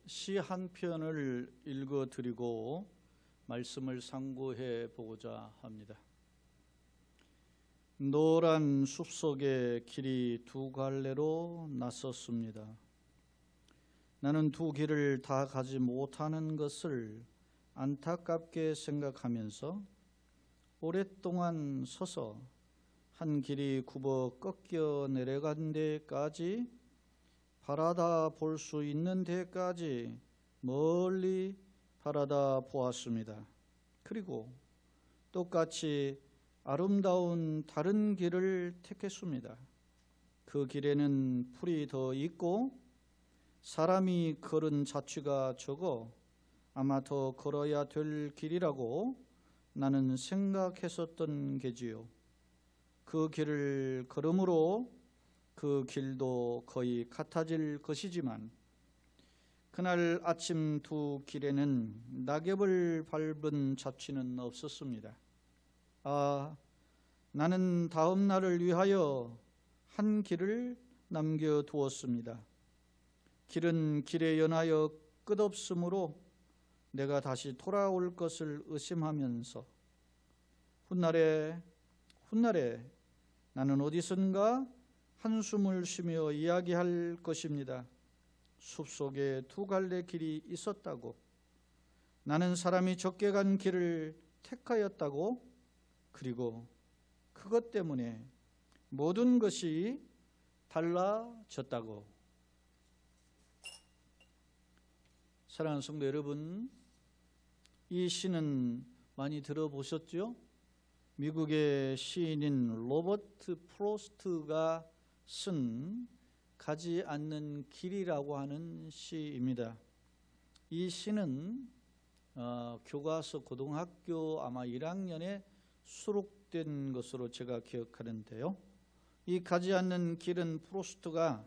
시 한 편을 읽어드리고 말씀을 상고해 보고자 합니다. 노란 숲속에 길이 두 갈래로 나섰습니다. 나는 두 길을 다 가지 못하는 것을 안타깝게 생각하면서 오랫동안 서서 한 길이 굽어 꺾여 내려간 데까지 바라다 볼 수 있는 데까지 멀리 바라다 보았습니다. 그리고 똑같이 아름다운 다른 길을 택했습니다. 그 길에는 풀이 더 있고 사람이 걸은 자취가 적어 아마 더 걸어야 될 길이라고 나는 생각했었던 게지요. 그 길을 걸음으로 그 길도 거의 같아질 것이지만 그날 아침 두 길에는 낙엽을 밟은 자취는 없었습니다. 나는 다음 날을 위하여 한 길을 남겨두었습니다. 길은 길에 연하여 끝없으므로 내가 다시 돌아올 것을 의심하면서 훗날에 나는 어디선가 한숨을 쉬며 이야기할 것입니다. 숲속에 두 갈래 길이 있었다고, 나는 사람이 적게 간 길을 택하였다고, 그리고 그것 때문에 모든 것이 달라졌다고. 사랑하는 성도 여러분, 이 시는 많이 들어보셨죠? 미국의 시인인 로버트 프로스트가 쓴 가지 않는 길이라고 하는 시입니다. 이 시는 교과서 고등학교 아마 1학년에 수록된 것으로 제가 기억하는데요. 이 가지 않는 길은 프로스트가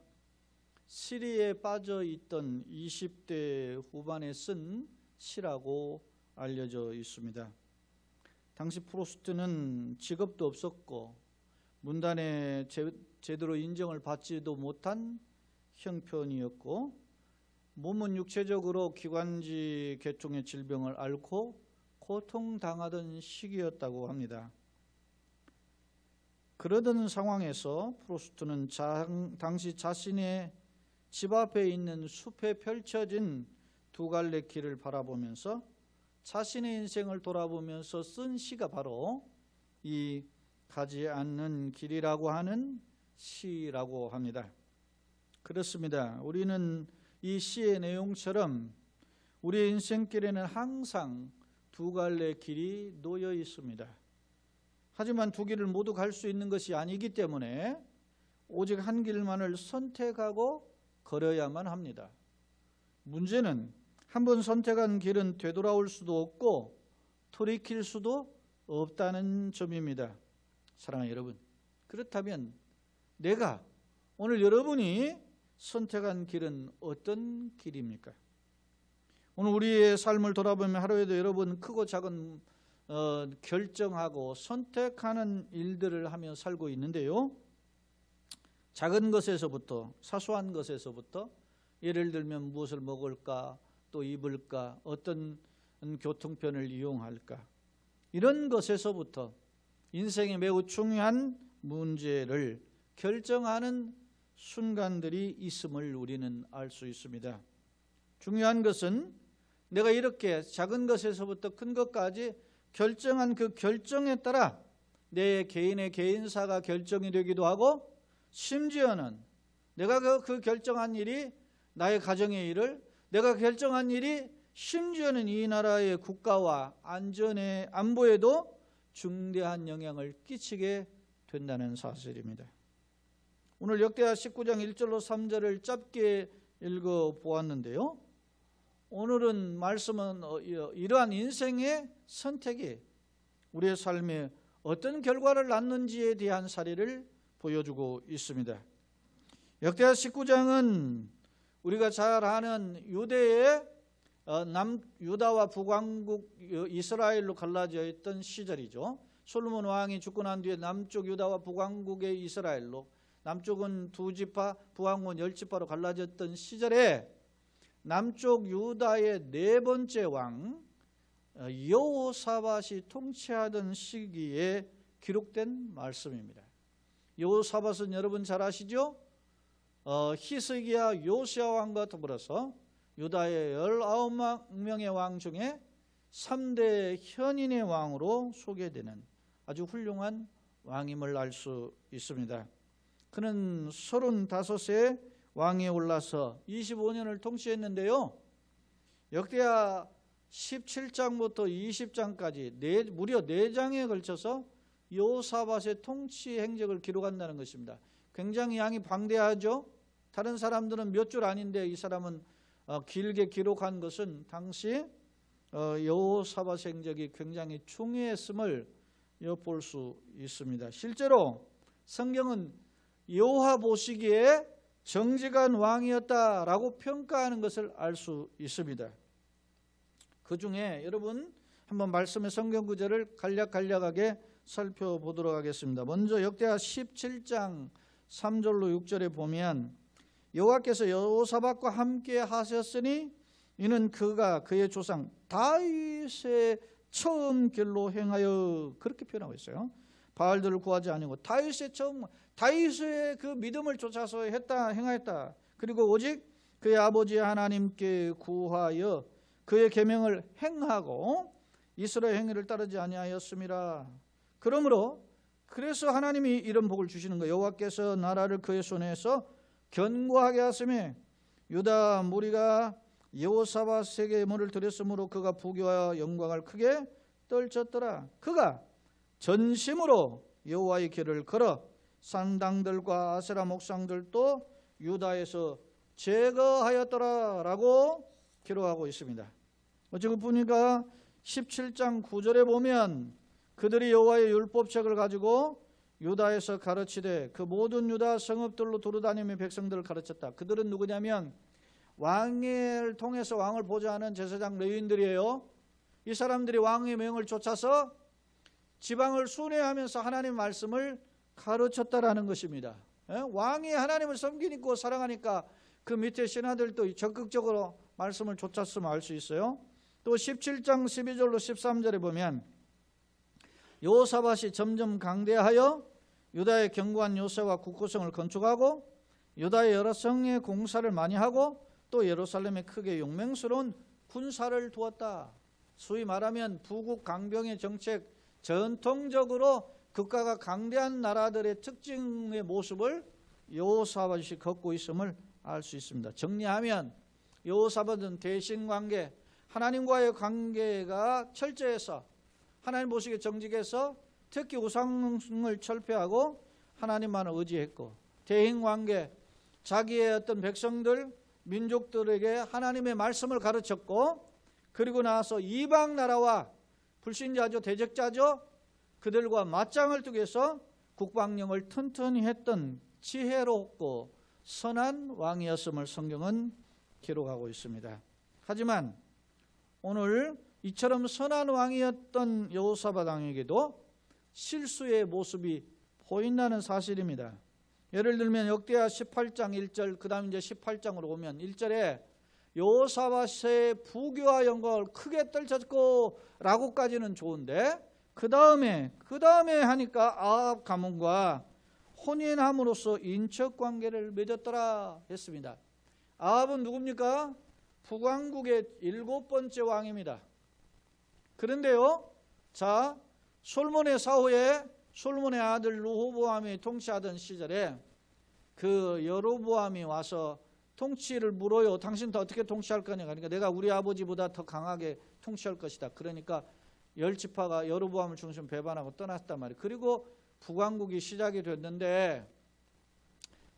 시리에 빠져 있던 20대 후반에 쓴 시라고 알려져 있습니다. 당시 프로스트는 직업도 없었고 문단에 제대로 인정을 받지도 못한 형편이었고 몸은 육체적으로 기관지 계통의 질병을 앓고 고통당하던 시기였다고 합니다. 그러던 상황에서 프로스트는 당시 자신의 집 앞에 있는 숲에 펼쳐진 두 갈래 길을 바라보면서 자신의 인생을 돌아보면서 쓴 시가 바로 이 가지 않는 길이라고 하는 시라고 합니다. 그렇습니다. 우리는 이 시의 내용처럼 우리의 인생길에는 항상 두 갈래 길이 놓여 있습니다. 하지만 두 길을 모두 갈 수 있는 것이 아니기 때문에 오직 한 길만을 선택하고 걸어야만 합니다. 문제는 한번 선택한 길은 되돌아올 수도 없고 돌이킬 수도 없다는 점입니다. 사랑하는 여러분, 그렇다면 내가 오늘 여러분이 선택한 길은 어떤 길입니까? 오늘 우리의 삶을 돌아보면 하루에도 여러 번 크고 작은 결정하고 선택하는 일들을 하며 살고 있는데요. 작은 것에서부터, 사소한 것에서부터, 예를 들면 무엇을 먹을까, 또 입을까, 어떤 교통편을 이용할까, 이런 것에서부터 인생의 매우 중요한 문제를 결정하는 순간들이 있음을 우리는 알 수 있습니다. 중요한 것은 내가 이렇게 작은 것에서부터 큰 것까지 결정한 그 결정에 따라 내 개인의 개인사가 결정이 되기도 하고, 심지어는 내가 그 결정한 일이 나의 가정의 일을, 내가 결정한 일이 심지어는 이 나라의 국가와 안보에도 중대한 영향을 끼치게 된다는 사실입니다. 오늘 역대하 19장 1절로 3절을 짧게 읽어보았는데요. 오늘은 말씀은 이러한 인생의 선택이 우리의 삶에 어떤 결과를 낳는지에 대한 사례를 보여주고 있습니다. 역대하 19장은 우리가 잘 아는 유대의 유다와 북왕국 이스라엘로 갈라져 있던 시절이죠. 솔로몬 왕이 죽고 난 뒤에 남쪽 유다와 북왕국의 이스라엘로, 남쪽은 두 지파, 북왕국은 10지파로 갈라졌던 시절에 남쪽 유다의 네 번째 왕 여호사밧이 통치하던 시기에 기록된 말씀입니다. 여호사밧은 여러분 잘 아시죠? 히스기야 요시야 왕과 더불어서 유다의 19명의 왕 중에 3대 현인의 왕으로 소개되는 아주 훌륭한 왕임을 알 수 있습니다. 그는 35세 왕에 올라서 25년을 통치했는데요. 역대하 17장부터 20장까지 무려 4장에 걸쳐서 여호사밧의 통치 행적을 기록한다는 것입니다. 굉장히 양이 방대하죠. 다른 사람들은 몇 줄 아닌데 이 사람은 길게 기록한 것은 당시 여호사밧의 행적이 굉장히 중요했음을 엿볼 수 있습니다. 실제로 성경은 여호와 보시기에 정직한 왕이었다라고 평가하는 것을 알 수 있습니다. 그 중에 여러분 한번 말씀의 성경 구절을 간략하게 살펴보도록 하겠습니다. 먼저 역대하 17장 3절로 6절에 보면 여호와께서 여호사밧과 함께 하셨으니 이는 그가 그의 조상 다윗의 처음 길로 행하여, 그렇게 표현하고 있어요. 바알들을 구하지 아니고 다윗의 그 믿음을 쫓아서 행하였다. 그리고 오직 그의 아버지 하나님께 구하여 그의 계명을 행하고 이스라엘 행위를 따르지 아니하였음이라. 그러므로 그래서 하나님이 이런 복을 주시는 거예요. 여호와께서 나라를 그의 손에서 견고하게 하시며 유다 무리가 여호사밧에게 예물을 드렸으므로 그가 부귀와 영광을 크게 떨쳤더라. 그가 전심으로 여호와의 길을 걸어 산당들과 아세라 목상들도 유다에서 제거하였더라 라고 기록하고 있습니다. 어찌 보니까 17장 9절에 보면 그들이 여호와의 율법책을 가지고 유다에서 가르치되 그 모든 유다 성읍들로 두루다니며 백성들을 가르쳤다. 그들은 누구냐면 왕을 통해서 왕을 보좌하는 제사장 레위인들이에요. 이 사람들이 왕의 명을 쫓아서 지방을 순회하면서 하나님의 말씀을 가르쳤다라는 것입니다. 왕이 하나님을 섬기고 사랑하니까 그 밑에 신하들도 적극적으로 말씀을 쫓았으면 알 수 있어요. 또 17장 12절로 13절에 보면 여호사밧이 점점 강대하여 유다의 견고한 요새와 국구성을 건축하고 유다의 여러 성의 공사를 많이 하고 또 예루살렘에 크게 용맹스러운 군사를 두었다. 소위 말하면 부국 강병의 정책, 전통적으로 국가가 강대한 나라들의 특징의 모습을 여호사밧이 갖고 있음을 알 수 있습니다. 정리하면 여호사밧은 대신관계, 하나님과의 관계가 철저해서 하나님 보시기에 정직해서 특히 우상을 철폐하고 하나님만을 의지했고, 대인관계, 자기의 어떤 백성들, 민족들에게 하나님의 말씀을 가르쳤고, 그리고 나서 이방 나라와 불신자죠, 대적자죠, 그들과 맞짱을 뜨기 위해서 국방력을 튼튼히 했던 지혜롭고 선한 왕이었음을 성경은 기록하고 있습니다. 하지만 오늘 이처럼 선한 왕이었던 여호사밧 왕에게도 실수의 모습이 보인다는 사실입니다. 예를 들면 역대하 18장 1절, 그 다음 이제 18장으로 오면 1절에 여호사밧의 부귀와 영광을 크게 떨쳤고 라고까지는 좋은데 그 다음에 하니까 아합 가문과 혼인함으로써 인척관계를 맺었더라 했습니다. 아합은 누굽니까? 북왕국의 7번째 왕입니다. 그런데요, 자, 솔몬의 사후에 솔몬의 아들 르호보암이 통치하던 시절에 그 여로보암이 와서 통치를 물어요. 당신 더 어떻게 통치할 거냐. 그러니까 내가 우리 아버지보다 더 강하게 통치할 것이다. 그러니까 10지파가 여로보암을 중심 배반하고 떠났단 말이에요. 그리고 북왕국이 시작이 됐는데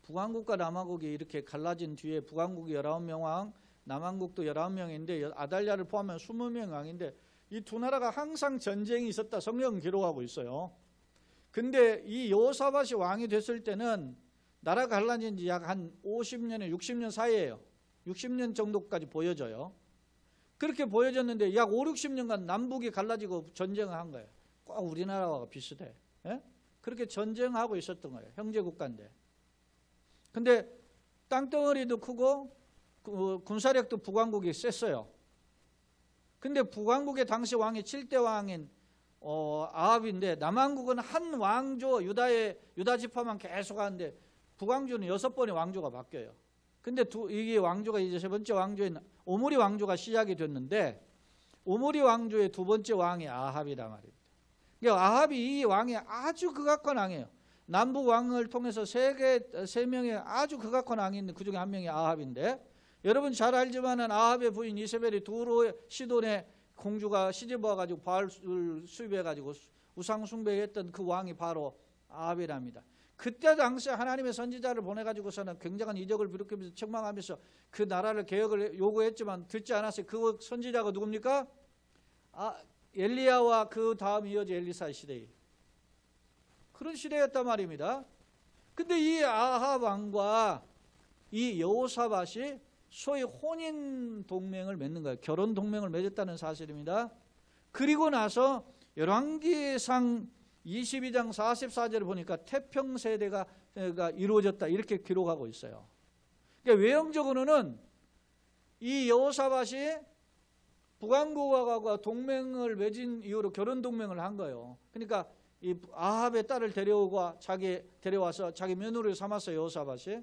북왕국과 남왕국이 이렇게 갈라진 뒤에 북왕국이 19명 왕, 남왕국도 19명인데 아달랴를 포함하면 20명 왕인데 이 두 나라가 항상 전쟁이 있었다 성경은 기록하고 있어요. 근데 이 여호사밧이 왕이 됐을 때는 나라가 갈라진 지 약 한 50년에 60년 사이에요. 60년 정도까지 보여져요. 그렇게 보여졌는데 약 5, 60년간 남북이 갈라지고 전쟁을 한 거예요. 꼭 우리나라와 비슷해. 예? 그렇게 전쟁하고 있었던 거예요. 형제국가인데. 근데 땅덩어리도 크고 군사력도 북왕국이 셌어요. 근데 북왕국의 당시 왕이 7대 왕인 아합인데 남왕국은 한 왕조 유다 지파만 계속 하는데 북왕조는 6번의 왕조가 바뀌어요. 근데 이게 왕조가 이제 세 번째 왕조인 오므리 왕조가 시작이 됐는데 오므리 왕조의 두 번째 왕이 아합이란 말입니다. 그러니까 아합이 이 왕이 아주 극악한 왕이에요. 남북 왕을 통해서 세 명의 아주 극악한 왕이 있는데 그 중에 한 명이 아합인데 여러분 잘 알지만은 아합의 부인 이세벨이 두로 시돈의 공주가 시집 와가지고 바알을 수입해가지고 우상 숭배했던 그 왕이 바로 아합이랍니다. 그때 당시 하나님의 선지자를 보내가지고서는 굉장한 이적을 비롯하면서 책망하면서 그 나라를 개혁을 요구했지만 듣지 않았어요. 그 선지자가 누굽니까? 엘리야와 그 다음 이어져 엘리사의 시대에 그런 시대였단 말입니다. 근데 이 아합 왕과 이 여호사밧이 소위 혼인 동맹을 맺는 거예요. 결혼 동맹을 맺었다는 사실입니다. 그리고 나서 열왕기상 22장 44절을 보니까 태평세대가 이루어졌다 이렇게 기록하고 있어요. 그러니까 외형적으로는 이 여호사밧이 북왕국과 동맹을 맺은 이후로 결혼 동맹을 한 거예요. 그러니까 이 아합의 딸을 데려와서 자기 며느리를 삼았어요. 여호사밧이.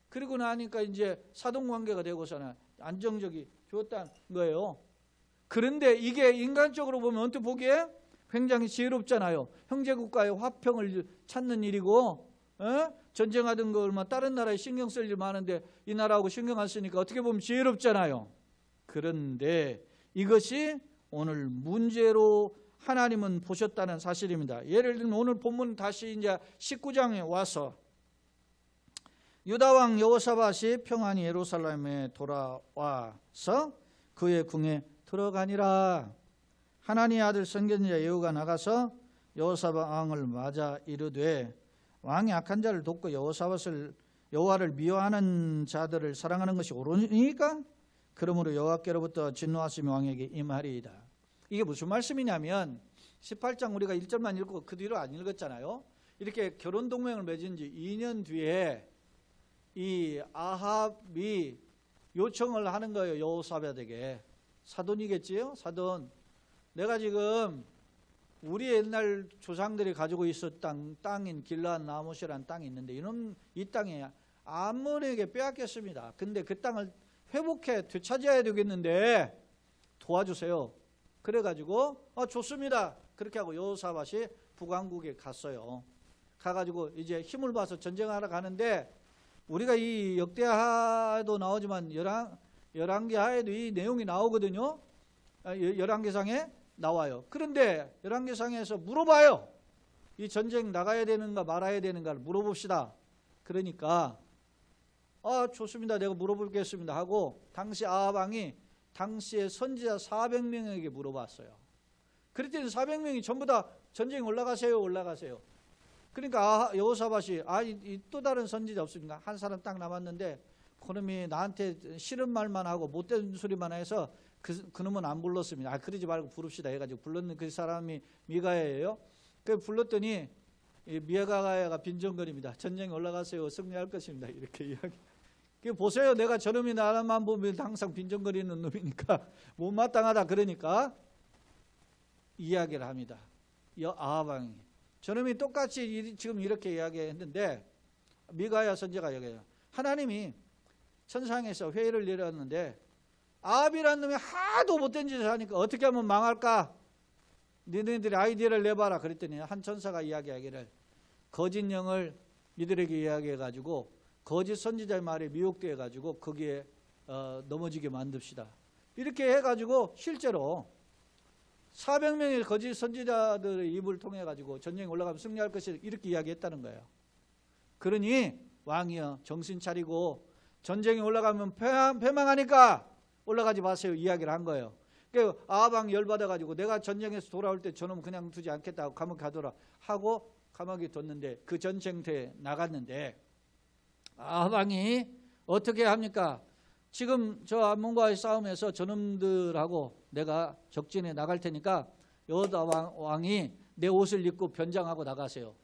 그리고 나니까 이제 사돈 관계가 되고서는 안정적이 좋았다는 거예요. 그런데 이게 인간적으로 보면 언뜻 보기에 굉장히 지혜롭잖아요. 형제국가의 화평을 찾는 일이고 전쟁하던 거 얼마 다른 나라에 신경 쓸 일 많은데 이 나라하고 신경 안 쓰니까 어떻게 보면 지혜롭잖아요. 그런데 이것이 오늘 문제로 하나님은 보셨다는 사실입니다. 예를 들면 오늘 본문 다시 이제 19장에 와서 유다 왕 여호사밧이 평안히 예루살렘에 돌아와서 그의 궁에 들어가니라. 하나님의 아들 선견자 예후가 나가서 여호사밧 왕을 맞아 이르되 왕이 악한 자를 돕고 여호와를 미워하는 자들을 사랑하는 것이 옳으니까? 그러므로 여호와께로부터 진노하심이 왕에게 임하리이다. 이게 무슨 말씀이냐면 18장 우리가 1절만 읽고 그 뒤로 안 읽었잖아요. 이렇게 결혼 동맹을 맺은 지 2년 뒤에 이 아합이 요청을 하는 거예요. 여호사밧에게. 사돈이겠지요? 사돈. 내가 지금 우리 옛날 조상들이 가지고 있었던 땅인 길르앗 나무시라는 땅이 있는데 이 땅에 암몬에게 빼앗겼습니다. 근데 그 땅을 회복해 되찾아야 되겠는데 도와주세요. 그래가지고 좋습니다. 그렇게 하고 여호사밧이 북왕국에 갔어요. 가가지고 이제 힘을 봐서 전쟁하러 가는데 우리가 이 역대하에도 나오지만 열왕기하에도 이 내용이 나오거든요. 열왕기상에 나와요. 그런데 열왕기상에서 물어봐요. 이 전쟁 나가야 되는가 말아야 되는가를 물어봅시다. 그러니까 좋습니다. 내가 물어보겠습니다 하고 당시 아합 왕이 당시에 선지자 400명에게 물어봤어요. 그랬더니 400명이 전부 다 전쟁 올라가세요. 그러니까 여호사밧이 또 다른 선지자 없습니까? 한 사람 딱 남았는데 그놈이 나한테 싫은 말만 하고 못된 소리만 해서 그놈은 안 불렀습니다. 그러지 말고 부릅시다 해가지고 불렀는 그 사람이 미가야예요. 그 불렀더니 미가야가 빈정거립니다. 전쟁에 올라가세요. 승리할 것입니다. 이렇게 이야기. 보세요. 내가 저놈이 나만 보면 항상 빈정거리는 놈이니까 못마땅하다. 그러니까 이야기를 합니다. 아합 왕이. 저놈이 똑같이 지금 이렇게 이야기했는데 미가야 선지자가 얘기해요. 하나님이 천상에서 회의를 내렸는데 아합이라는 놈이 하도 못된 짓을 하니까 어떻게 하면 망할까? 너희들이 아이디어를 내봐라. 그랬더니 한 천사가 이야기하기를 거짓 영을 이들에게 이야기해가지고 거짓 선지자의 말에 미혹되어가지고 거기에 넘어지게 만듭시다. 이렇게 해가지고 실제로 400명의 거짓 선지자들의 입을 통해 가지고 전쟁에 올라가면 승리할 것이다 이렇게 이야기했다는 거예요. 그러니 왕이여 정신 차리고 전쟁에 올라가면 패망하니까 올라가지 마세요 이야기를 한 거예요. 그러니까 아합 왕이 열받아 가지고 내가 전쟁에서 돌아올 때 저놈 그냥 두지 않겠다고 감옥 가둬라 하고 감옥에 뒀는데 그 전쟁터에 나갔는데 아합 왕이 어떻게 합니까? 지금 저 암몬과의 싸움에서 저놈들하고 내가 적진에 나갈 테니까 여호사 왕이 내 옷을 입고 변장하고 나가세요.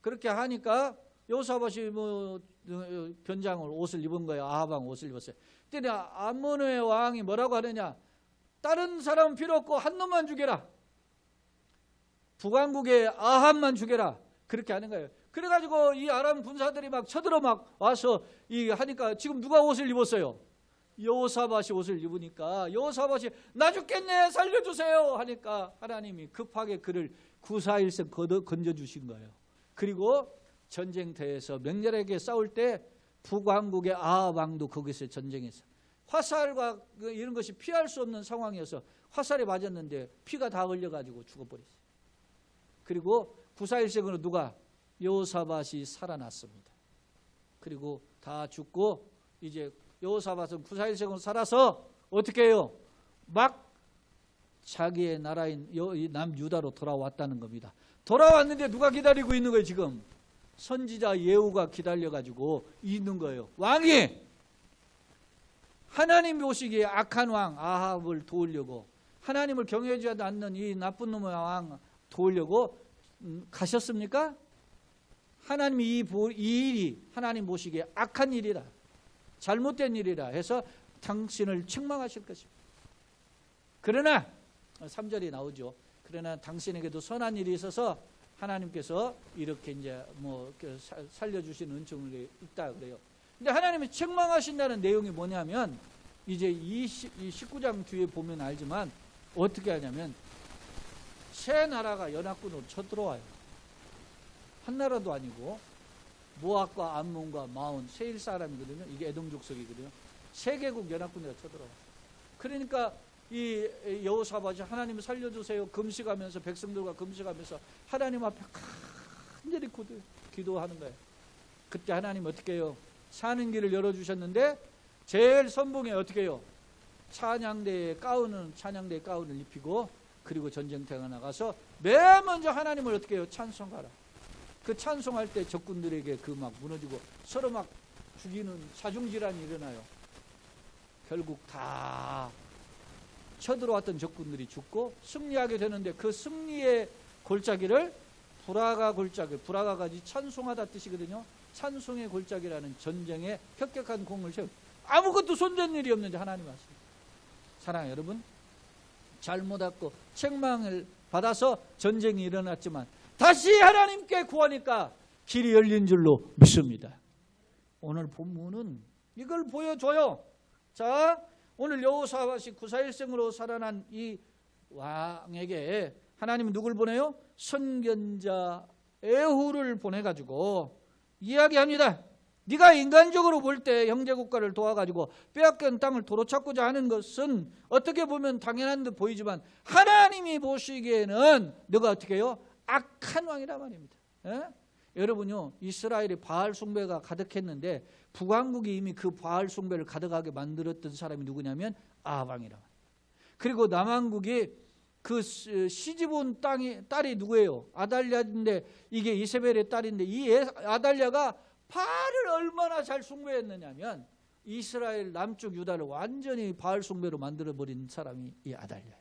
그렇게 하니까 여호사밧이 변장을 옷을 입은 거예요. 아합 왕 옷을 입었어요. 그때 암몬의 왕이 뭐라고 하느냐? 다른 사람은 필요 없고 한 놈만 죽여라. 북왕국의 아합만 죽여라. 그렇게 하는 거예요. 그래가지고 이 아람 군사들이 막 쳐들어 막 와서 하니까 지금 누가 옷을 입었어요? 여호사밧이 옷을 입으니까 여호사밧이 나 죽겠네 살려주세요 하니까 하나님이 급하게 그를 구사일생 건져주신 거예요. 그리고 전쟁터에서 맹렬하게 싸울 때 북왕국의 아합 왕도 거기서 전쟁했어요. 화살과 이런 것이 피할 수 없는 상황이어서 화살에 맞았는데 피가 다 흘려가지고 죽어버렸어요. 그리고 구사일생으로 누가? 여호사밧이 살아났습니다. 그리고 다 죽고 이제 여호사밧은 구사일생으로 살아서 어떻게 해요? 막 자기의 나라인 남유다로 돌아왔다는 겁니다. 돌아왔는데 누가 기다리고 있는 거예요 지금? 선지자 예후가 기다려가지고 있는 거예요. 왕이 하나님 보시기에 악한 왕 아합을 도우려고 하나님을 경외하지 않는 이 나쁜 놈의 왕 도우려고 가셨습니까? 하나님이 이 일이 하나님 보시기에 악한 일이라 잘못된 일이라 해서 당신을 책망하실 것입니다. 그러나 3절이 나오죠. 그러나 당신에게도 선한 일이 있어서 하나님께서 이렇게 이제 살려주시는 은총이 있다 그래요. 근데 하나님이 책망하신다는 내용이 뭐냐면 이제 이 19장 뒤에 보면 알지만 어떻게 하냐면 세 나라가 연합군으로 쳐들어와요. 한 나라도 아니고 모압과 암몬과 마온 세일 사람이거든요. 이게 에돔 족속이거든요. 세 개국 연합군으로 쳐들어와요. 그러니까 이 여호사밧이 하나님을 살려주세요 금식하면서 백성들과 금식하면서 하나님 앞에 간절히 기도하는 거예요. 그때 하나님 어떻게 해요? 사는 길을 열어주셨는데 제일 선봉에 어떻게 해요? 찬양대의 가운을 입히고 그리고 전쟁터에 나가서 맨 먼저 하나님을 어떻게 해요? 찬송하라. 그 찬송할 때 적군들에게 그 막 무너지고 서로 막 죽이는 사중질환이 일어나요. 결국 다 쳐들어왔던 적군들이 죽고 승리하게 되는데 그 승리의 골짜기를 브라가가지 찬송하다 뜻이거든요. 찬송의 골짜기라는 전쟁에 혁혁한 공을 세워 아무것도 손댄 일이 없는데 하나님 왔습니다. 사랑하는 여러분, 잘못하고 책망을 받아서 전쟁이 일어났지만 다시 하나님께 구하니까 길이 열린 줄로 믿습니다. 오늘 본문은 이걸 보여줘요. 자, 오늘 여호사밧이 구사일생으로 살아난 이 왕에게 하나님은 누굴 보내요? 선견자 예후를 보내가지고 이야기합니다. 네가 인간적으로 볼 때 형제국가를 도와가지고 빼앗긴 땅을 도로 찾고자 하는 것은 어떻게 보면 당연한 듯 보이지만 하나님이 보시기에는 너가 어떻게 해요? 악한 왕이란 말입니다. 여러분요, 이스라엘이 바알 숭배가 가득했는데 북왕국이 이미 그 바알 숭배를 가득하게 만들었던 사람이 누구냐면 아합 왕이란 말이에요. 그리고 남왕국이 그 시집 온 딸이 누구예요? 아달랴인데 이게 이세벨의 딸인데 이 아달랴가 바알을 얼마나 잘 숭배했느냐면 이스라엘 남쪽 유다를 완전히 바알 숭배로 만들어버린 사람이 이 아달랴예요.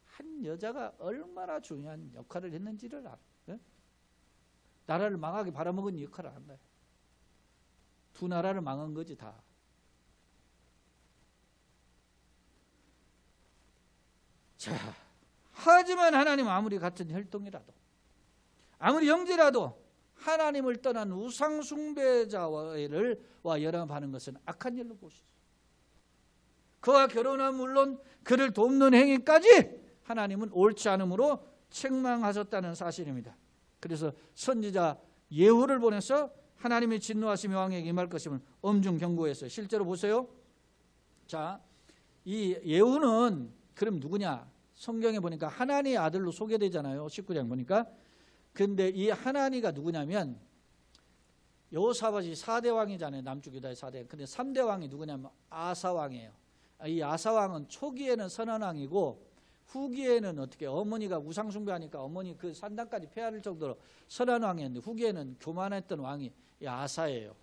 한 여자가 얼마나 중요한 역할을 했는지를 알아요. 나라를 망하게 바라먹은 역할을 한 거예요. 두 나라를 망한 거지 다. 자, 하지만 하나님 아무리 같은 혈통이라도 아무리 형제라도 하나님을 떠난 우상 숭배자와 연합하는 것은 악한 일로 보시죠. 그와 결혼한 물론 그를 돕는 행위까지 하나님은 옳지 않음으로 책망하셨다는 사실입니다. 그래서 선지자 예후를 보내서 하나님의 진노하심이 왕에게 임할 것임을 엄중 경고했어요. 실제로 보세요. 자, 이 예후는 그럼 누구냐? 성경에 보니까 하나니의 아들로 소개되잖아요. 19장 보니까. 근데 이 하나니가 누구냐면 여호사밧이 4대 왕이잖아요. 남쪽 유다의 4대. 근데 3대 왕이 누구냐면 아사 왕이에요. 이 아사 왕은 초기에는 선한 왕이고 후기에는 어떻게 어머니가 우상 숭배하니까 어머니 그 산당까지 폐할 정도로 선한 왕이었는데 후기에는 교만했던 왕이 이 아사예요.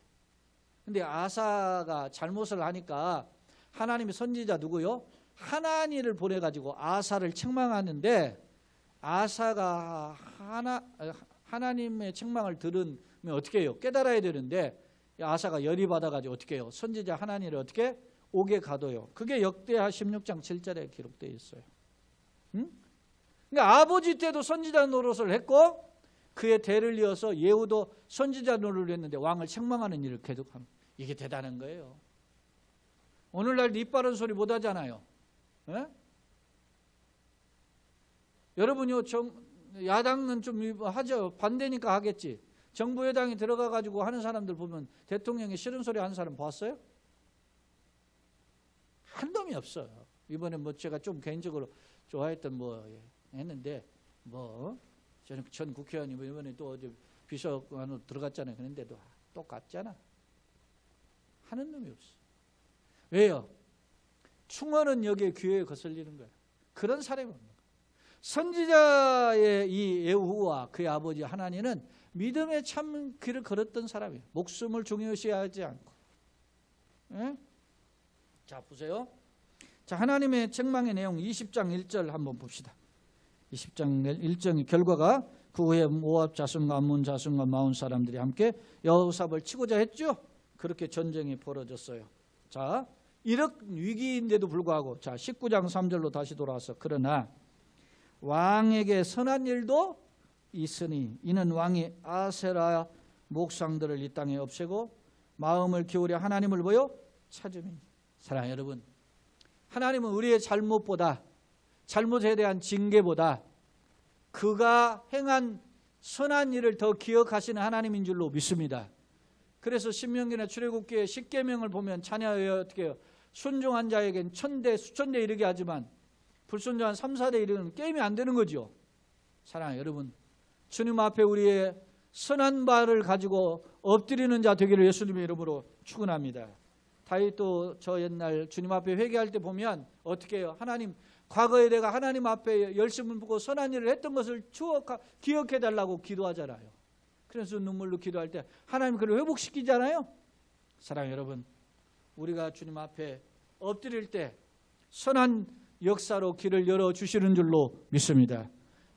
근데 아사가 잘못을 하니까 하나님의 선지자 누구요? 하나니를 보내가지고 아사를 책망하는데 아사가 하나님의 책망을 들으면 어떻게 해요? 깨달아야 되는데 아사가 열이 받아가지고 어떻게 해요? 선지자 하나니를 어떻게 옥에 가둬요. 그게 역대하 16장 7절에 기록되어 있어요. 응? 그러니까 아버지 때도 선지자 노릇을 했고 그의 대를 이어서 예후도 선지자 노릇을 했는데 왕을 책망하는 일을 계속하는, 이게 대단한 거예요. 오늘날 입 바른 소리 못 하잖아요. 예? 여러분요, 야당은 좀 하죠. 반대니까 하겠지. 정부 여당이 들어가 가지고 하는 사람들 보면 대통령이 싫은 소리 하는 사람 봤어요? 한 놈이 없어요. 이번에 뭐 제가 좀 개인적으로 좋아했던 뭐 했는데 뭐 전 국회의원이 뭐 이번에 또 어제 비서관으로 들어갔잖아요. 그런데도 똑같잖아. 하는 놈이 없어. 왜요? 충언은 여기에 귀에 거슬리는 거예요. 그런 사람이 없는 거예요. 선지자의 이 예후와 그의 아버지 하나니는 믿음의 참 길을 걸었던 사람이에요. 목숨을 중요시하지 않고. 예? 자, 보세요. 자, 하나님의 책망의 내용 20장 1절 한번 봅시다. 20장 1절의 결과가 그 후에 모압 자손과 암몬 자손과 마온 사람들이 함께 여호사밧을 치고자 했죠. 그렇게 전쟁이 벌어졌어요. 자, 이런 위기인데도 불구하고 자 19장 3절로 다시 돌아와서 그러나 왕에게 선한 일도 있으니 이는 왕이 아세라 목상들을 이 땅에 없애고 마음을 기울여 하나님을 보여 찾음이니. 사랑하는 여러분, 하나님은 우리의 잘못보다, 잘못에 대한 징계보다 그가 행한 선한 일을 더 기억하시는 하나님인 줄로 믿습니다. 그래서 신명기나 출애굽기의 10계명을 보면 자녀여 어떻게 해요? 순종한 자에겐 천대 수천대 이르게 하지만 불순종한 3, 4대 이르는 게임이 안 되는 거죠. 사랑하는 여러분, 주님 앞에 우리의 선한 바를 가지고 엎드리는 자 되기를 예수님의 이름으로 축원합니다. 다윗도 저 옛날 주님 앞에 회개할 때 보면 어떻게 해요? 하나님, 과거에 내가 하나님 앞에 열심을 보고 선한 일을 했던 것을 기억해 달라고 기도하잖아요. 그래서 눈물로 기도할 때 하나님 그를 회복시키잖아요. 사랑하는 여러분, 우리가 주님 앞에 엎드릴 때 선한 역사로 길을 열어주시는 줄로 믿습니다.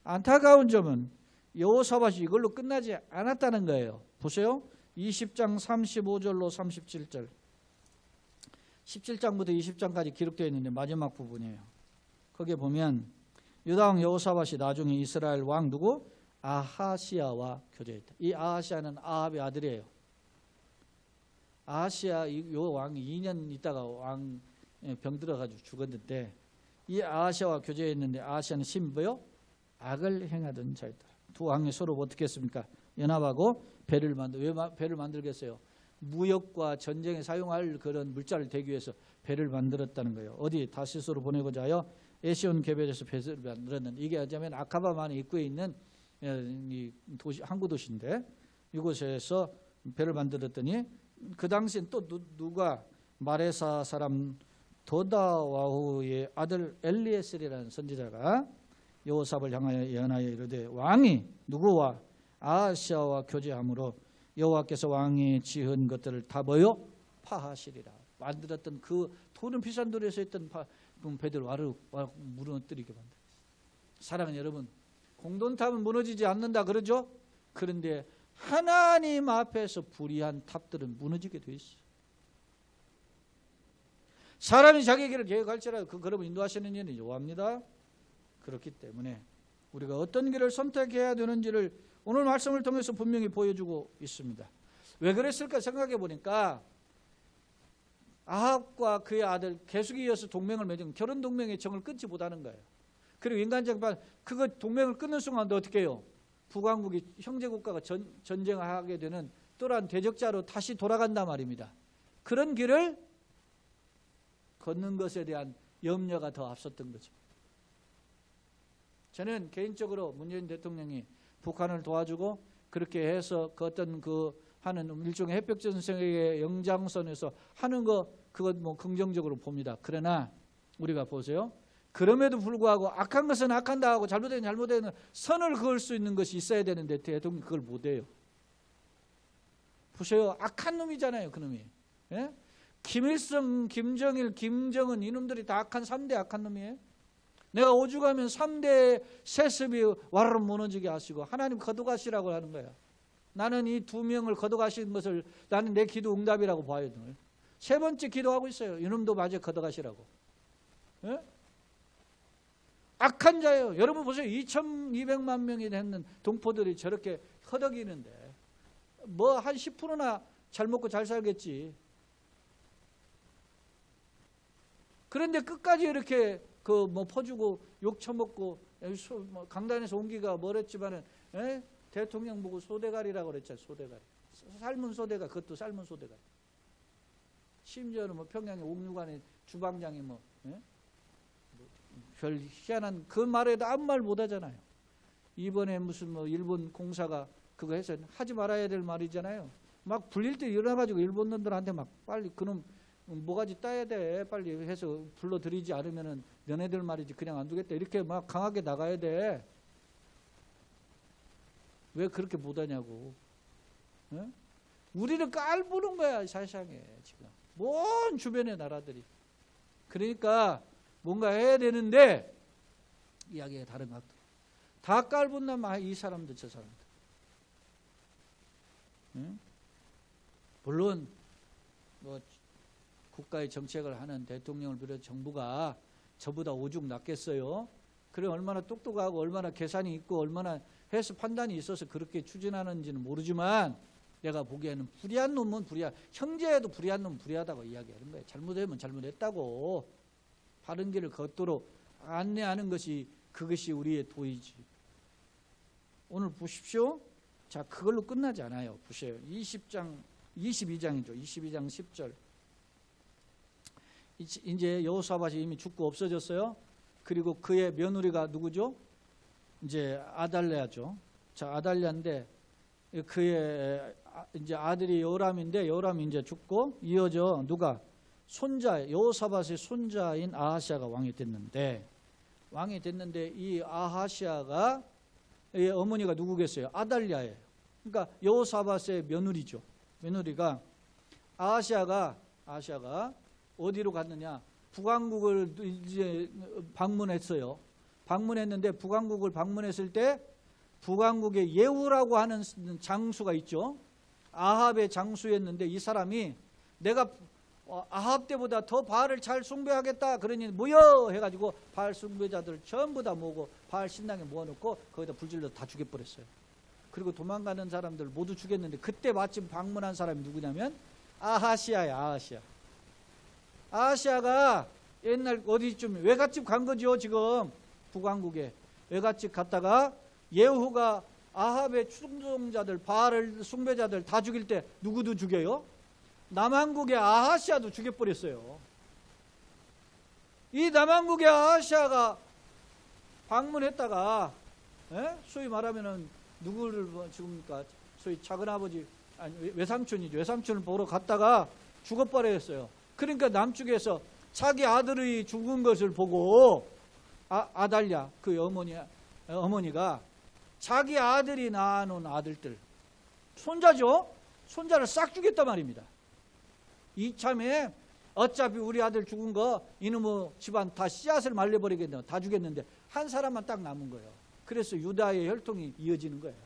안타까운 점은 여호사밧이 이걸로 끝나지 않았다는 거예요. 보세요. 20장 35절로 37절. 17장부터 20장까지 기록되어 있는데 마지막 부분이에요. 거기에 보면 유다왕 여호사밧이 나중에 이스라엘 왕 누구? 아하시아와 교제했다. 이 아하시아는 아합의 아들이에요. 아하시아 요 왕이 2년 있다가 왕 병 들어가지고 죽었는데 이 아하시아와 교제했는데 아하시아는 심보요 악을 행하던 자였다. 두 왕이 서로 어떻게 했습니까? 연합하고 배를 왜 배를 만들겠어요? 무역과 전쟁에 사용할 그런 물자를 대기 위해서 배를 만들었다는 거예요. 어디 다시스로 보내고자 하여 에시온 개별에서 배를 만들었는데 이게 하자면 아카바만 입구에 있는 이 도시, 항구 도시인데 이곳에서 배를 만들었더니 그 당시엔 또 누가 마레사 사람 도다와후의 아들 엘리에셀이라는 선지자가 여호사밧을 향하여 예언하여 이르되 왕이 누구와 아하시아와 교제함으로 여호와께서 왕이 지은 것들을 다 뭐요? 파하시리라. 만들었던 그 돈은 비싼 돈에서 했던 배들 무너뜨리게 만들었어요. 사랑하는 여러분, 공돈탑은 무너지지 않는다 그러죠? 그런데 하나님 앞에서 불의한 탑들은 무너지게 돼 있어요. 사람이 자기 길을 계획할지라도 그 걸음을 인도하시는 이는 여호와입니다. 그렇기 때문에 우리가 어떤 길을 선택해야 되는지를 오늘 말씀을 통해서 분명히 보여주고 있습니다. 왜 그랬을까 생각해 보니까 아합과 그의 아들 계속 이어서 동맹을 맺은 결혼 동맹의 정을 끊지 못하는 거예요. 그리고 인간적 그거 동맹을 끊는 순간 어떻게 해요? 북왕국이 형제국가가 전쟁을 하게 되는 또한 대적자로 다시 돌아간단 말입니다. 그런 길을 걷는 것에 대한 염려가 더 앞섰던 거죠. 저는 개인적으로 문재인 대통령이 북한을 도와주고 그렇게 해서 그 어떤 하는 일종의 햇볕 전쟁의 연장선에서 하는 그것 뭐 긍정적으로 봅니다. 그러나 우리가 보세요. 그럼에도 불구하고 악한 것은 악한다 하고 잘못된 잘못된 선을 그을 수 있는 것이 있어야 되는데 대통령이 그걸 못해요. 보세요. 악한 놈이잖아요. 그놈이. 예? 김일성, 김정일, 김정은 이놈들이 다 악한 3대 악한 놈이에요. 내가 오죽하면 3대 세습이 와르르 무너지게 하시고 하나님 거둬가시라고 하는 거야. 나는 이 2명을 거둬가시는 것을 나는 내 기도 응답이라고 봐요. 세 번째 기도하고 있어요. 이놈도 마저 거둬가시라고. 예? 악한 자예요. 여러분 보세요. 2200만 명이 되는 동포들이 저렇게 허덕이는데 뭐 한 10%나 잘 먹고 잘 살겠지. 그런데 끝까지 이렇게 그 뭐 퍼주고 욕 처먹고 강단에서 온기가 멀었지만은 대통령 보고 소대가리라고 그랬잖아요. 소대가리. 삶은 소대가리. 그것도 삶은 소대가리. 심지어는 뭐 평양의 옥류관의 주방장이 별 희한한 그 말에도 아무 말 못하잖아요. 이번에 무슨 뭐 일본 공사가 그거 해서 하지 말아야 될 말이잖아요. 막 불릴 때 일어나가지고 일본 놈들한테 막 빨리 그놈 뭐가지 따야 돼 빨리 해서 불러들이지 않으면은 너네들 말이지 그냥 안 두겠다 이렇게 막 강하게 나가야 돼. 왜 그렇게 못하냐고. 어? 우리를 깔보는 거야 세상에 지금 먼 주변의 나라들이. 그러니까 뭔가 해야 되는데 이야기가 다른 것 같아. 다 깔본다면 이 사람들 저 사람들. 응? 물론 뭐 국가의 정책을 하는 대통령을 비롯해 정부가 저보다 오죽 낫겠어요. 그래 얼마나 똑똑하고 얼마나 계산이 있고 얼마나 해서 판단이 있어서 그렇게 추진하는지는 모르지만 내가 보기에는 불의한 놈은 불의한, 형제에도 불의한 놈은 불의하다고 이야기하는 거예요. 잘못하면 잘못했다고 바른 길을 걷도록 안내하는 것이 그것이 우리의 도의지. 오늘 보십시오. 자, 그걸로 끝나지 않아요. 보세요. 22장이죠. 22장 10절. 이제 여호사밧이 이미 죽고 없어졌어요. 그리고 그의 며느리가 누구죠? 이제 아달랴죠. 자, 아달랴인데 그의 이제 아들이 요람인데 요람이 이제 죽고 이어져 누가? 손자, 여호사밧의 손자인 아하시아가 왕이 됐는데 이 아하시아가 이 어머니가 누구겠어요? 아달랴예요. 그러니까 여호사밧의 며느리죠. 며느리가 아하시아가 어디로 갔느냐? 북왕국을 이제 방문했어요. 방문했는데 북왕국을 방문했을 때 북왕국의 예후라고 하는 장수가 있죠. 아합의 장수였는데 이 사람이 내가 아합 때보다 더 바알을 잘 숭배하겠다 그러니 모여 해가지고 바알 숭배자들 전부 다 모으고 바알 신당에 모아놓고 거기다 불질러 다 죽여버렸어요. 그리고 도망가는 사람들 모두 죽였는데 그때 마침 방문한 사람이 누구냐면 아하시아야. 아하시아가 옛날 어디쯤 외갓집 간 거죠. 지금 북왕국에 외갓집 갔다가 예후가 아합의 충성자들 바알을 숭배자들 다 죽일 때 누구도 죽여요? 남왕국의 아하시아도 죽여버렸어요. 이 남왕국의 아하시아가 방문했다가 소위 말하면은 누구를 죽습니까? 소위 작은아버지 아니 외삼촌이죠. 외삼촌을 보러 갔다가 죽어버렸어요. 그러니까 남쪽에서 자기 아들이 죽은 것을 보고 아달랴 그 어머니가 자기 아들이 낳아놓은 아들들 손자죠. 손자를 싹 죽였단 말입니다. 이참에 어차피 우리 아들 죽은 거 이놈의 집안 다 씨앗을 말려버리겠네. 다 죽였는데 한 사람만 딱 남은 거예요. 그래서 유다의 혈통이 이어지는 거예요.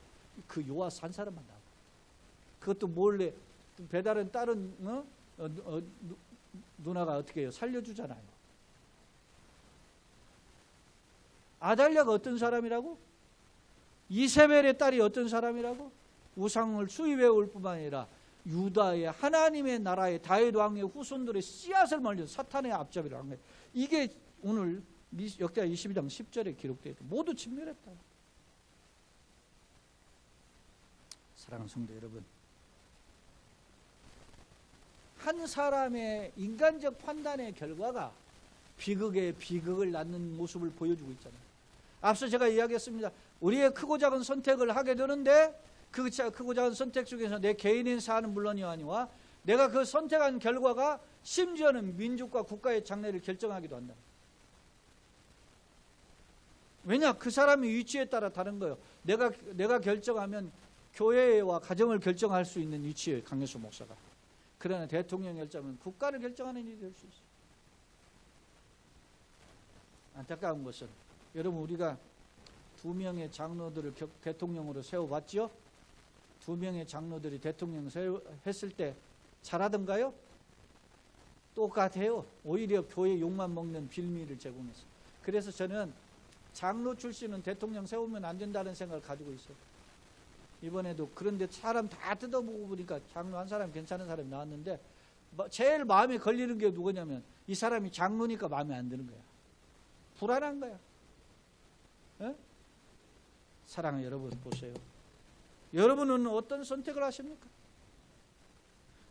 그 요아스 한 사람만 남은. 그것도 몰래 배다른 딸은 누나가 어떻게 해요? 살려주잖아요. 아달랴가 어떤 사람이라고? 이세벨의 딸이 어떤 사람이라고? 우상을 수입해 올 뿐만 아니라 유다의 하나님의 나라의 다윗 왕의 후손들의 씨앗을 말려 사탄의 앞잡이를 한 거예요. 이게 오늘 역대하 22장 10절에 기록되어 있다. 모두 진멸했다. 사랑하는 성도 여러분, 한 사람의 인간적 판단의 결과가 비극에 비극을 낳는 모습을 보여주고 있잖아요. 앞서 제가 이야기했습니다. 우리의 크고 작은 선택을 하게 되는데 그 크고 작은 선택 속에서 내 개인의 사는 물론이 아니와 내가 그 선택한 결과가 심지어는 민족과 국가의 장래를 결정하기도 한다. 왜냐? 그 사람의 위치에 따라 다른 거예요. 내가 결정하면 교회와 가정을 결정할 수 있는 위치에 강효수 목사가. 그러나 대통령 결정은 국가를 결정하는 일이 될 수 있어요. 안타까운 것은 여러분 우리가 2명의 장로들을 대통령으로 세워봤죠? 2명의 장로들이 대통령 했을 때 잘하던가요? 똑같아요. 오히려 교회 욕만 먹는 빌미를 제공했어요. 그래서 저는 장로 출신은 대통령 세우면 안 된다는 생각을 가지고 있어요. 이번에도 그런데 사람 다 뜯어보고 보니까 장로 한 사람 괜찮은 사람이 나왔는데 제일 마음에 걸리는 게 누구냐면 이 사람이 장로니까 마음에 안 드는 거야. 불안한 거야. 에? 사랑하는 여러분 보세요. 여러분은 어떤 선택을 하십니까?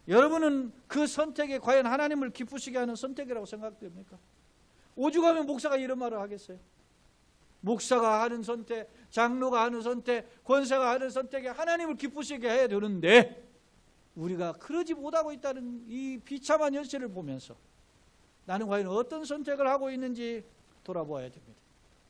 여러분은 그 선택이 과연 하나님을 기쁘시게 하는 선택이라고 생각됩니까? 오죽하면 목사가 이런 말을 하겠어요? 목사가 하는 선택, 장로가 하는 선택, 권사가 하는 선택이 하나님을 기쁘시게 해야 되는데 우리가 그러지 못하고 있다는 이 비참한 현실을 보면서 나는 과연 어떤 선택을 하고 있는지 돌아보아야 됩니다.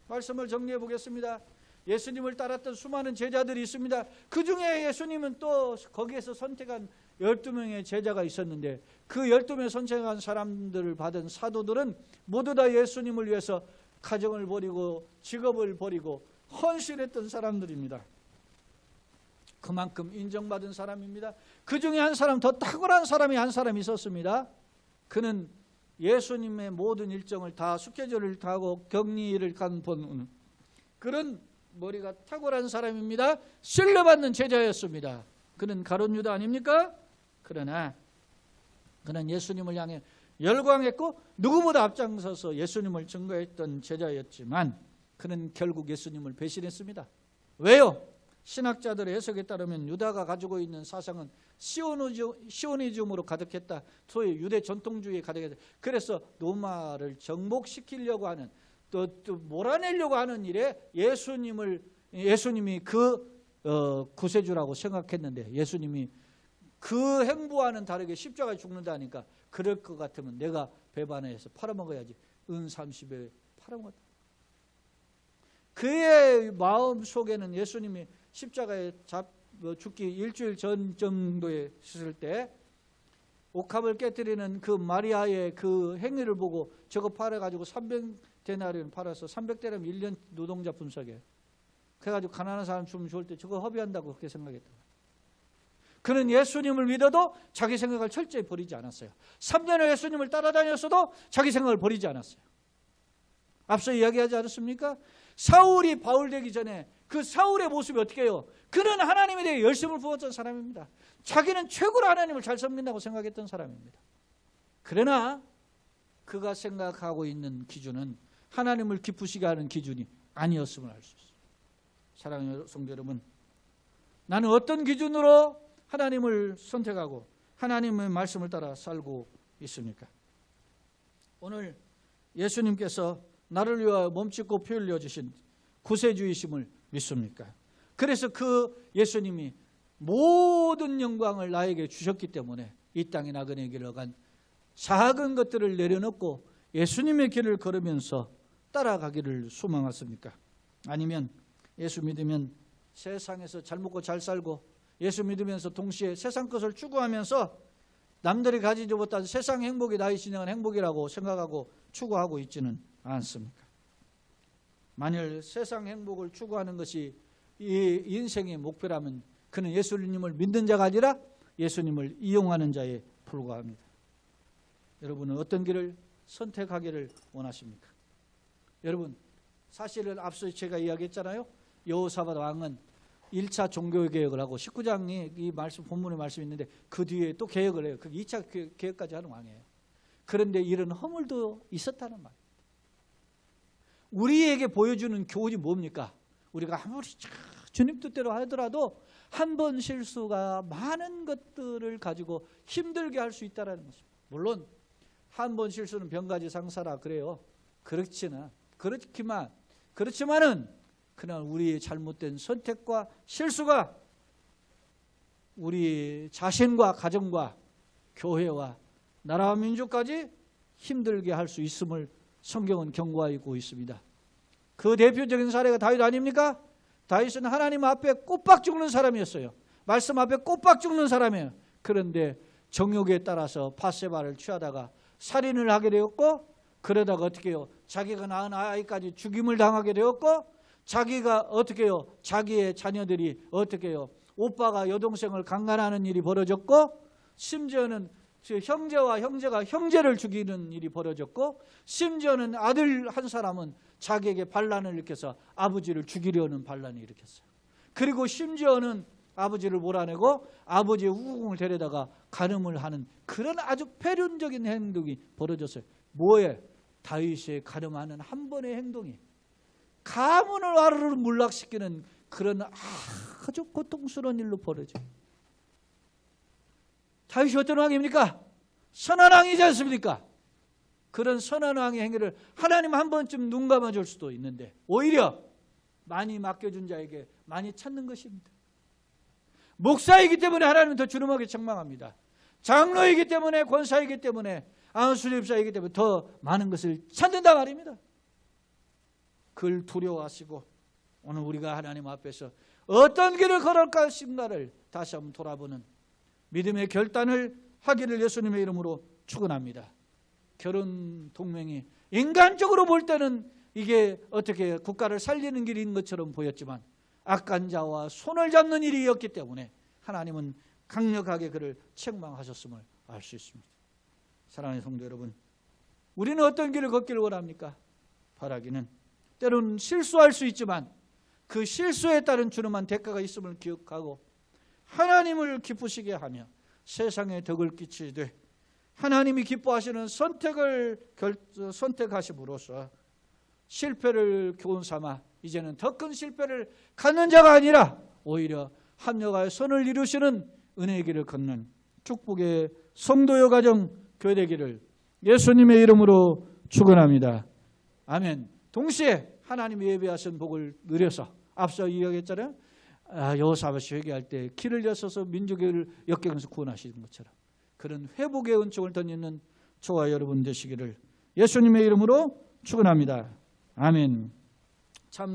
말씀을 정리해 보겠습니다. 예수님을 따랐던 수많은 제자들이 있습니다. 그 중에 예수님은 또 거기에서 선택한 12명의 제자가 있었는데 그 12명의 선택한 사람들을 받은 사도들은 모두 다 예수님을 위해서 가정을 버리고 직업을 버리고 헌신했던 사람들입니다. 그만큼 인정받은 사람입니다. 그 중에 한 사람, 더 탁월한 사람이 한 사람이 있었습니다. 그는 예수님의 모든 일정을 다 스케줄을 타고 격리를 간 보는 그런 머리가 탁월한 사람입니다. 신뢰받는 제자였습니다. 그는 가룟 유다 아닙니까? 그러나 그는 예수님을 향해 열광했고 누구보다 앞장서서 예수님을 증거했던 제자였지만 그는 결국 예수님을 배신했습니다. 왜요? 신학자들의 해석에 따르면 유다가 가지고 있는 사상은 시오니즘으로 가득했다. 소위 유대 전통주의에 가득했다. 그래서 로마를 정복시키려고 하는 또 몰아내려고 하는 일에 예수님이 그 구세주라고 생각했는데 예수님이 그 행보와는 다르게 십자가에 죽는다니까 그럴 것 같으면 내가 배반해서 팔아먹어야지. 은 30에 팔아먹었다. 그의 마음 속에는 예수님이 십자가에 죽기 일주일 전 정도에 있을 때 옥합을 깨뜨리는 그 마리아의 그 행위를 보고 저거 팔아가지고 300데나리온 팔아서 300데나리온 1년 노동자 분석에 그래가지고 가난한 사람 주면 좋을 때 저거 허비한다고 그렇게 생각했다. 그는 예수님을 믿어도 자기 생각을 철저히 버리지 않았어요. 3년을 예수님을 따라다녔어도 자기 생각을 버리지 않았어요. 앞서 이야기하지 않았습니까? 사울이 바울 되기 전에 그 사울의 모습이 어떻게 해요? 그는 하나님에 대해 열심을 부었던 사람입니다. 자기는 최고로 하나님을 잘 섬긴다고 생각했던 사람입니다. 그러나 그가 생각하고 있는 기준은 하나님을 기쁘시게 하는 기준이 아니었음을 알 수 있어요. 사랑하는 성도 여러분, 나는 어떤 기준으로 하나님을 선택하고 하나님의 말씀을 따라 살고 있습니까? 오늘 예수님께서 나를 위하여 몸짓고 피 흘려 주신 구세주이심을 믿습니까? 그래서 그 예수님이 모든 영광을 나에게 주셨기 때문에 이 땅에 나그네 길을 간 작은 것들을 내려놓고 예수님의 길을 걸으면서 따라가기를 소망하십니까? 아니면 예수 믿으면 세상에서 잘 먹고 잘 살고 예수 믿으면서 동시에 세상 것을 추구하면서 남들이 가지지 못한 세상 행복이 나의 진정한 행복이라고 생각하고 추구하고 있지는 않습니까? 만일 세상 행복을 추구하는 것이 이 인생의 목표라면 그는 예수님을 믿는 자가 아니라 예수님을 이용하는 자에 불과합니다. 여러분은 어떤 길을 선택하기를 원하십니까? 여러분, 사실은 앞서 제가 이야기했잖아요. 여호사밧 왕은 1차 종교개혁을 하고 19장이 이 말씀 본문의 말씀이 있는데 그 뒤에 또 개혁을 해요. 그 2차 개혁까지 하는 왕이에요. 그런데 이런 허물도 있었다는 말입니다. 우리에게 보여주는 교훈이 뭡니까? 우리가 아무리 주님 뜻대로 하더라도 한 번 실수가 많은 것들을 가지고 힘들게 할 수 있다는 것입니다. 물론 한 번 실수는 병가지 상사라 그래요. 그렇지만은 그러나 우리의 잘못된 선택과 실수가 우리 자신과 가정과 교회와 나라와 민족까지 힘들게 할 수 있음을 성경은 경고하고 있습니다. 그 대표적인 사례가 다윗 아닙니까? 다윗은 하나님 앞에 꼬박 죽는 사람이었어요. 말씀 앞에 꼬박 죽는 사람이에요. 그런데 정욕에 따라서 밧세바를 취하다가 살인을 하게 되었고 그러다가 어떻게 해요? 자기가 낳은 아이까지 죽임을 당하게 되었고, 자기가 어떻게 해요? 자기의 자녀들이 어떻게 해요? 오빠가 여동생을 강간하는 일이 벌어졌고, 심지어는 형제와 형제가 형제를 죽이는 일이 벌어졌고, 심지어는 아들 한 사람은 자기에게 반란을 일으켜서 아버지를 죽이려는 반란을 일으켰어요. 그리고 심지어는 아버지를 몰아내고 아버지의 후궁을 데려다가 간음을 하는 그런 아주 패륜적인 행동이 벌어졌어요. 뭐에? 다윗의 간음하는 한 번의 행동이 가문을 하루를 몰락시키는 그런 아주 고통스러운 일로 벌어져요. 다윗이 어떤 왕입니까? 선한 왕이지 않습니까? 그런 선한 왕의 행위를 하나님 한 번쯤 눈 감아줄 수도 있는데 오히려 많이 맡겨준 자에게 많이 찾는 것입니다. 목사이기 때문에 하나님은 더 주름하게 책망합니다. 장로이기 때문에, 권사이기 때문에, 안수집사이기 때문에 더 많은 것을 찾는다 말입니다. 그걸 두려워하시고 오늘 우리가 하나님 앞에서 어떤 길을 걸어갈 것인가를 다시 한번 돌아보는 믿음의 결단을 하기를 예수님의 이름으로 축원합니다. 결혼 동맹이 인간적으로 볼 때는 이게 어떻게 국가를 살리는 길인 것처럼 보였지만 악한 자와 손을 잡는 일이었기 때문에 하나님은 강력하게 그를 책망하셨음을 알 수 있습니다. 사랑하는 성도 여러분, 우리는 어떤 길을 걷기를 원합니까? 바라기는 때로는 실수할 수 있지만 그 실수에 따른 주름한 대가가 있음을 기억하고 하나님을 기쁘시게 하며 세상에 덕을 끼치되 하나님이 기뻐하시는 선택을 선택하심으로써 실패를 교훈 삼아 이제는 더 큰 실패를 갖는 자가 아니라 오히려 합력하여 선을 이루시는 은혜의 길을 걷는 축복의 성도여 가정 교회되기를 예수님의 이름으로 축원합니다. 아멘. 동시에 하나님이 예비하신 복을 누려서 앞서 이야기했잖아요. 여호사밧이 회개할 때 길을 여서서 민족을 역경에서 구원하시는 것처럼 그런 회복의 은총을 던지는 저와 여러분 되시기를 예수님의 이름으로 축원합니다. 아멘.